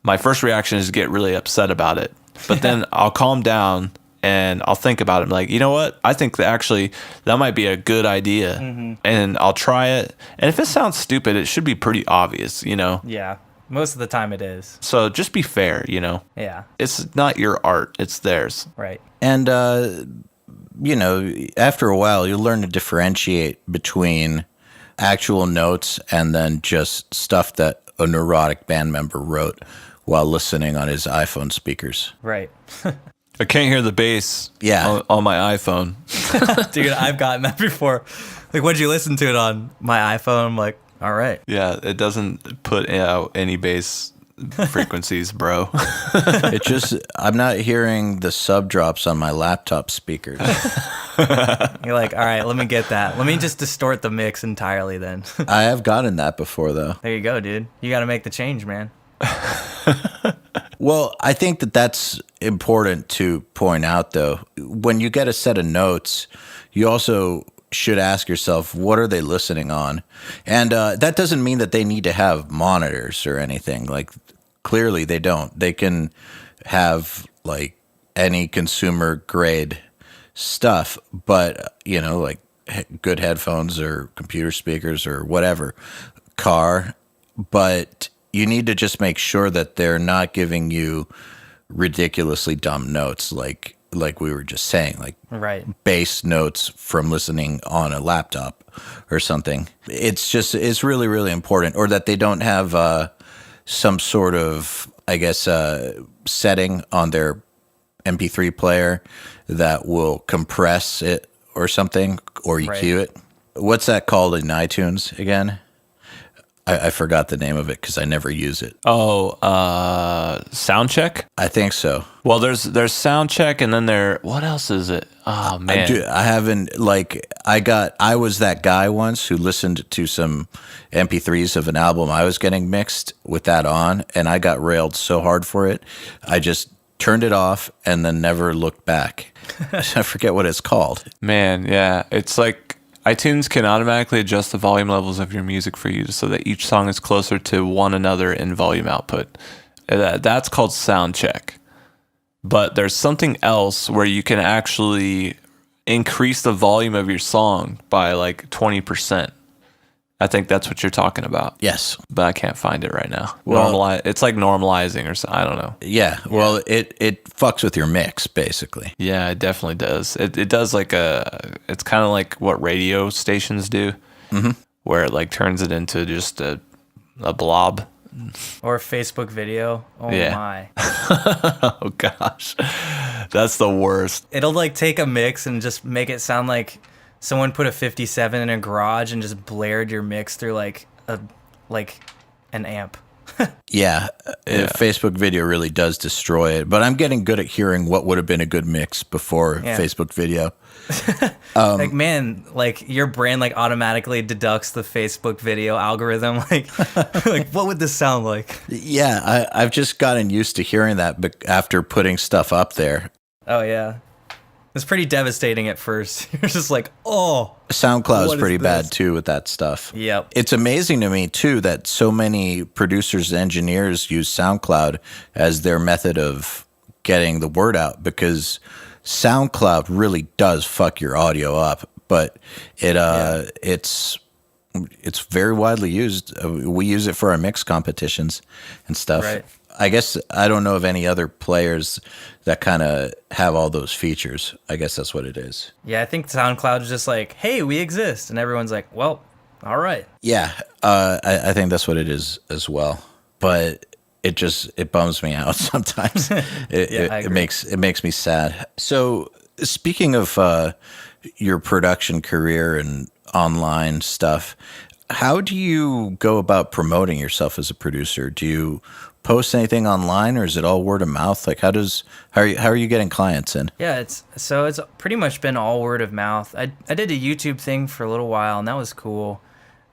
my first reaction is to get really upset about it. But then I'll calm down and I'll think about it. I'm like, you know what? I think that might be a good idea, and I'll try it. And if it sounds stupid, it should be pretty obvious,
Yeah. Most of the time it is.
So just be fair,
Yeah.
It's not your art, it's theirs.
Right.
And after a while, you'll learn to differentiate between actual notes and then just stuff that a neurotic band member wrote while listening on his iPhone speakers.
Right.
I can't hear the bass on my iPhone.
Dude, I've gotten that before. Like, what'd you listen to it on? My iPhone? I'm like, all right.
Yeah, it doesn't put out any bass frequencies, bro.
It just, I'm not hearing the sub drops on my laptop speakers.
You're like, all right, let me get that. Let me just distort the mix entirely then.
I have gotten that before, though.
There you go, dude. You got to make the change, man.
Well, I think that that's important to point out, though. When you get a set of notes, you also should ask yourself, what are they listening on? And that doesn't mean that they need to have monitors or anything. Like, clearly they don't. They can have, like, any consumer grade stuff, but, you know, like good headphones or computer speakers or whatever, car, but you need to just make sure that they're not giving you ridiculously dumb notes like we were just saying, like
Right.
bass notes from listening on a laptop or something. It's really, really important. Or that they don't have some sort of, I guess, setting on their MP3 player that will compress it or something, or EQ it. What's that called in iTunes again? I forgot the name of it because I never use it.
Oh, sound check?
I think so.
Well, there's sound check, and then what else is it? Oh man.
I haven't, like, I was that guy once who listened to some MP3s of an album I was getting mixed with that on, and I got railed so hard for it. I just turned it off and then never looked back. I forget what it's called.
Man, yeah. It's like iTunes can automatically adjust the volume levels of your music for you so that each song is closer to one another in volume output. That's called sound check. But there's something else where you can actually increase the volume of your song by like 20%. I think that's what you're talking about.
Yes.
But I can't find it right now.
Well,
it's like normalizing or something. I don't know.
Yeah. Well, it fucks with your mix, basically.
Yeah, it definitely does. It does it's kind of like what radio stations do, where it like turns it into just a blob.
Or Facebook video. Oh
Yeah.
my.
Oh gosh, that's the worst.
It'll like take a mix and just make it sound like someone put a 57 in a garage and just blared your mix through like an amp.
Yeah. Facebook video really does destroy it. But I'm getting good at hearing what would have been a good mix before Facebook video.
Like, man, like your brain like automatically deducts the Facebook video algorithm. Like, like what would this sound like?
Yeah, I've just gotten used to hearing that after putting stuff up there.
Oh yeah. It's pretty devastating at first. You're just like, oh.
SoundCloud's
what is
pretty
this?
bad too with that stuff.
Yep.
It's amazing to me too that so many producers and engineers use SoundCloud as their method of getting the word out, because SoundCloud really does fuck your audio up, but it's very widely used. We use it for our mix competitions and stuff.
Right.
I guess I don't know of any other players that kind of have all those features. I guess that's what it is.
Yeah, I think SoundCloud is just like, hey, we exist. And everyone's like, well, all right.
Yeah, I think that's what it is as well. But it bums me out sometimes. It makes me sad. So speaking of your production career and online stuff, how do you go about promoting yourself as a producer? Do you post anything online, or is it all word of mouth? Like, how are you getting clients in?
Yeah, it's pretty much been all word of mouth. I did a YouTube thing for a little while, and that was cool.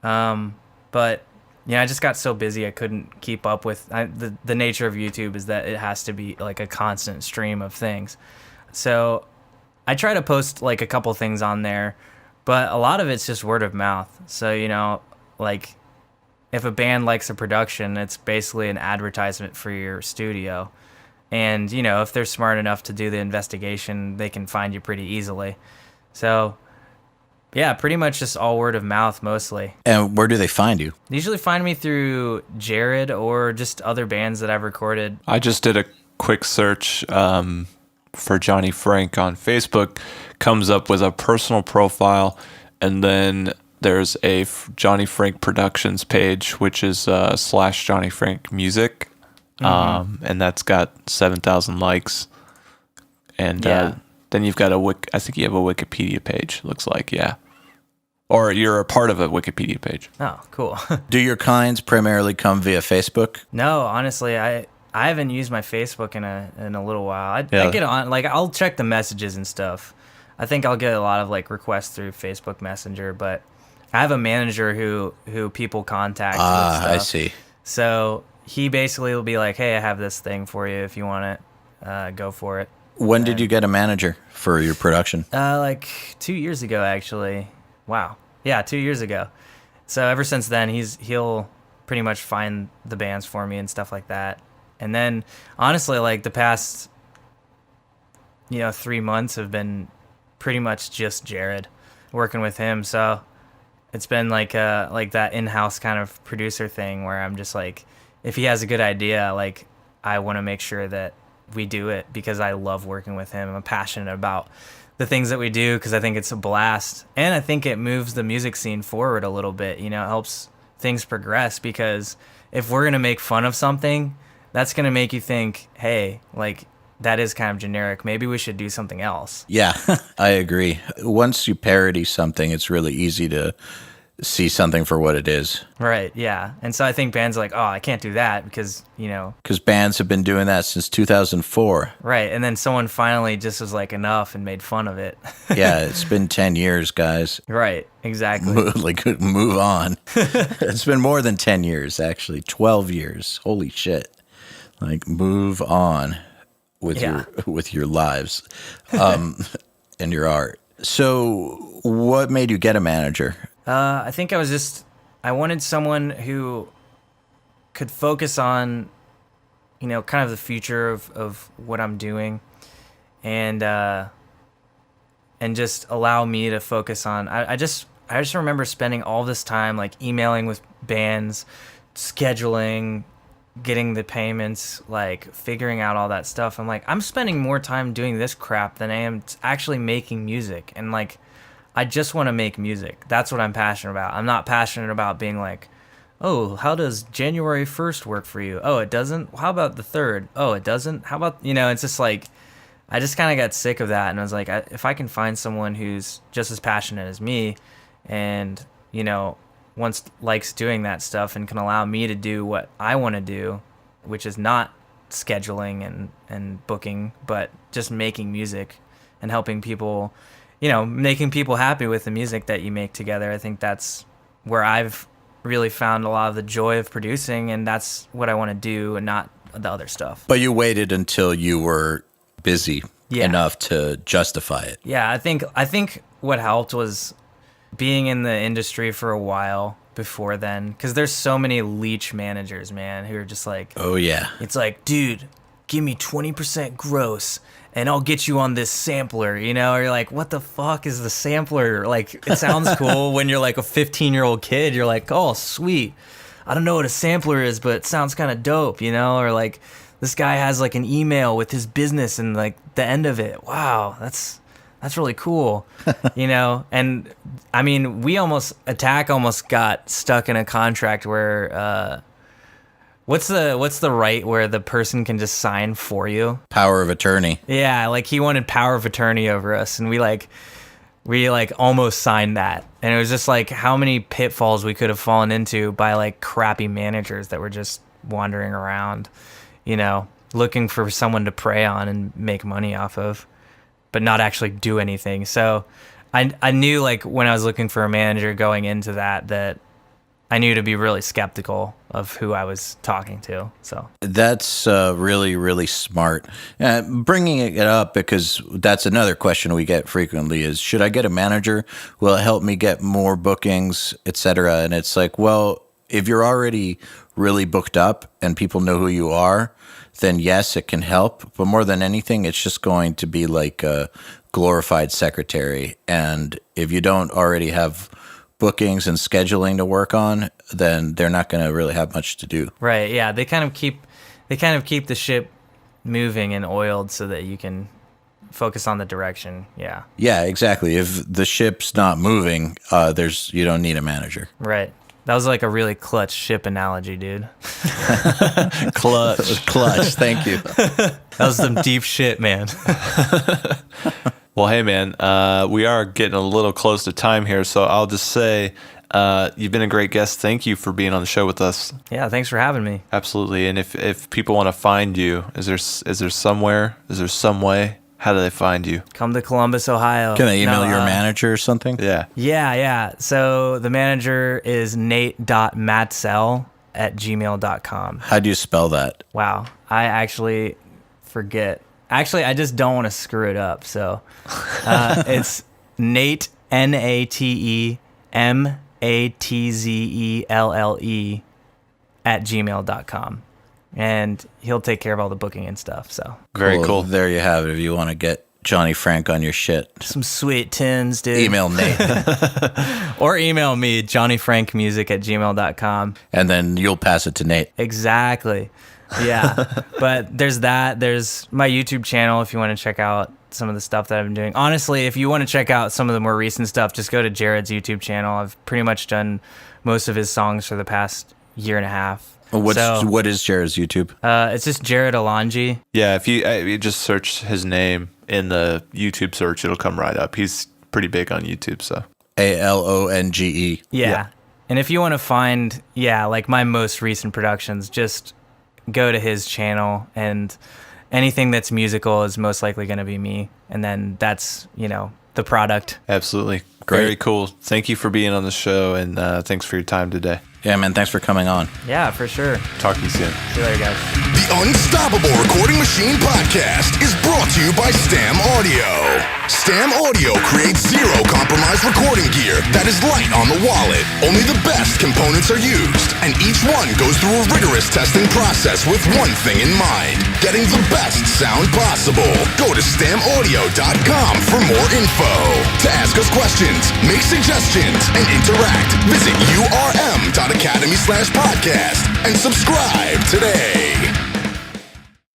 But yeah, I just got so busy I couldn't keep up with the nature of YouTube is that it has to be like a constant stream of things. So I try to post like a couple things on there, but a lot of it's just word of mouth. So, you know, like if a band likes a production, it's basically an advertisement for your studio. And, you know, if they're smart enough to do the investigation, they can find you pretty easily. So, yeah, pretty much just all word of mouth mostly.
And where do they find you?
They usually find me through Jarrod or just other bands that I've recorded.
I just did a quick search for Johnny Franck on Facebook. Comes up with a personal profile, and then there's a Johnny Frank Productions page, which is / Johnny Frank Music, and that's got 7,000 likes. And then you've got I think you have a Wikipedia page. Looks like, yeah. Or you're a part of a Wikipedia page.
Oh, cool.
Do your kinds primarily come via Facebook?
No, honestly, I haven't used my Facebook in a little while. I get on, like, I'll check the messages and stuff. I think I'll get a lot of like requests through Facebook Messenger, but I have a manager who people contact.
Ah, I see.
So he basically will be like, "Hey, I have this thing for you. If you want it, go for it."
When did you get a manager for your production?
Like 2 years ago, actually. Wow. Yeah, 2 years ago. So ever since then, he'll pretty much find the bands for me and stuff like that. And then honestly, like the past 3 months have been pretty much just Jarrod, working with him. So it's been like that in-house kind of producer thing where I'm just like, if he has a good idea, like I want to make sure that we do it because I love working with him. I'm passionate about the things that we do because I think it's a blast. And I think it moves the music scene forward a little bit. It helps things progress, because if we're going to make fun of something, that's going to make you think, hey, like, that is kind of generic. Maybe we should do something else.
Yeah, I agree. Once you parody something, it's really easy to see something for what it is.
Right, yeah. And so I think bands are like, oh, I can't do that because,
Because bands have been doing that since 2004.
Right, and then someone finally just was like, enough, and made fun of it.
Yeah, it's been 10 years, guys.
Right, exactly.
Move on. It's been more than 10 years, actually. 12 years. Holy shit. Like, move on with your lives and your art. So what made you get a manager?
I think I wanted someone who could focus on, kind of the future of what I'm doing, and just allow me to focus on. I just remember spending all this time like emailing with bands, scheduling, getting the payments, like figuring out all that stuff. I'm like, I'm spending more time doing this crap than I am actually making music. And like, I just want to make music. That's what I'm passionate about. I'm not passionate about being like, oh, how does January 1st work for you? Oh, it doesn't? How about the 3rd? Oh, it doesn't? How about, it's just like, I just kind of got sick of that. And I was like, if I can find someone who's just as passionate as me and, likes doing that stuff and can allow me to do what I want to do, which is not scheduling and booking, but just making music and helping people, making people happy with the music that you make together. I think that's where I've really found a lot of the joy of producing, and that's what I want to do and not the other stuff.
But you waited until you were busy enough to justify it.
Yeah, I think what helped was being in the industry for a while before then, because there's so many leech managers, man, who are just like,
oh yeah,
it's like, dude, give me 20% gross and I'll get you on this sampler, or you're like, what the fuck is the sampler? Like, it sounds cool when you're like a 15-year-old kid. You're like, oh, sweet. I don't know what a sampler is, but it sounds kind of dope, or like, this guy has like an email with his business and like the end of it. Wow, that's really cool, And I mean, Attack almost got stuck in a contract where, what's the right where the person can just sign for you?
Power of attorney.
Yeah, like he wanted power of attorney over us, and we almost signed that, and it was just like how many pitfalls we could have fallen into by like crappy managers that were just wandering around, looking for someone to prey on and make money off of, but not actually do anything. So I knew, like, when I was looking for a manager going into that I knew to be really skeptical of who I was talking to. So
that's really, really smart. Bringing it up because that's another question we get frequently is, should I get a manager? Will it help me get more bookings, etc.? And it's like, well, if you're already really booked up and people know who you are, then yes, it can help. But more than anything, it's just going to be like a glorified secretary. And if you don't already have bookings and scheduling to work on, then they're not going to really have much to do.
Right. Yeah. They kind of keep the ship moving and oiled so that you can focus on the direction. Yeah.
Yeah, exactly. If the ship's not moving, you don't need a manager.
Right. That was like a really clutch ship analogy, dude.
Clutch. Thank you.
That was some deep shit, man.
Well, hey, man, we are getting a little close to time here, so I'll just say you've been a great guest. Thank you for being on the show with us.
Yeah, thanks for having me.
Absolutely. And if people want to find you, is there some way? How do they find you?
Come to Columbus, Ohio.
Can I email your manager or something?
Yeah.
Yeah. So the manager is nate.matsell@gmail.com.
How do you spell that?
Wow. I actually forget. Actually, I just don't want to screw it up. So it's Nate, NateMatzelle @gmail.com. And he'll take care of all the booking and stuff. So
Very cool.
There you have it. If you want to get Johnny Franck on your shit,
some sweet tins, dude.
email Nate.
Or email me, johnnyfrankmusic@gmail.com.
And then you'll pass it to Nate.
Exactly. Yeah. But there's that. There's my YouTube channel if you want to check out some of the stuff that I've been doing. Honestly, if you want to check out some of the more recent stuff, just go to Jarrod's YouTube channel. I've pretty much done most of his songs for the past year and a half.
What is Jarrod's YouTube?
It's just Jarrod Alonge.
Yeah, if you just search his name in the YouTube search, it'll come right up. He's pretty big on YouTube, so.
Alonge.
Yeah. And if you want to find, like my most recent productions, just go to his channel, and anything that's musical is most likely going to be me. And then that's, the product.
Absolutely.
Great.
Very cool. Thank you for being on the show, and thanks for your time today.
Yeah, man, thanks for coming on.
Yeah, for sure.
Talk to you soon.
See you later, guys.
The Unstoppable Recording Machine Podcast is brought to you by Stam Audio. Stam Audio creates zero compromise recording gear that is light on the wallet. Only the best components are used, and each one goes through a rigorous testing process with one thing in mind: getting the best sound possible. Go to stamaudio.com for more info. To ask us questions, make suggestions, and interact, visit urm.academy/podcast and subscribe today.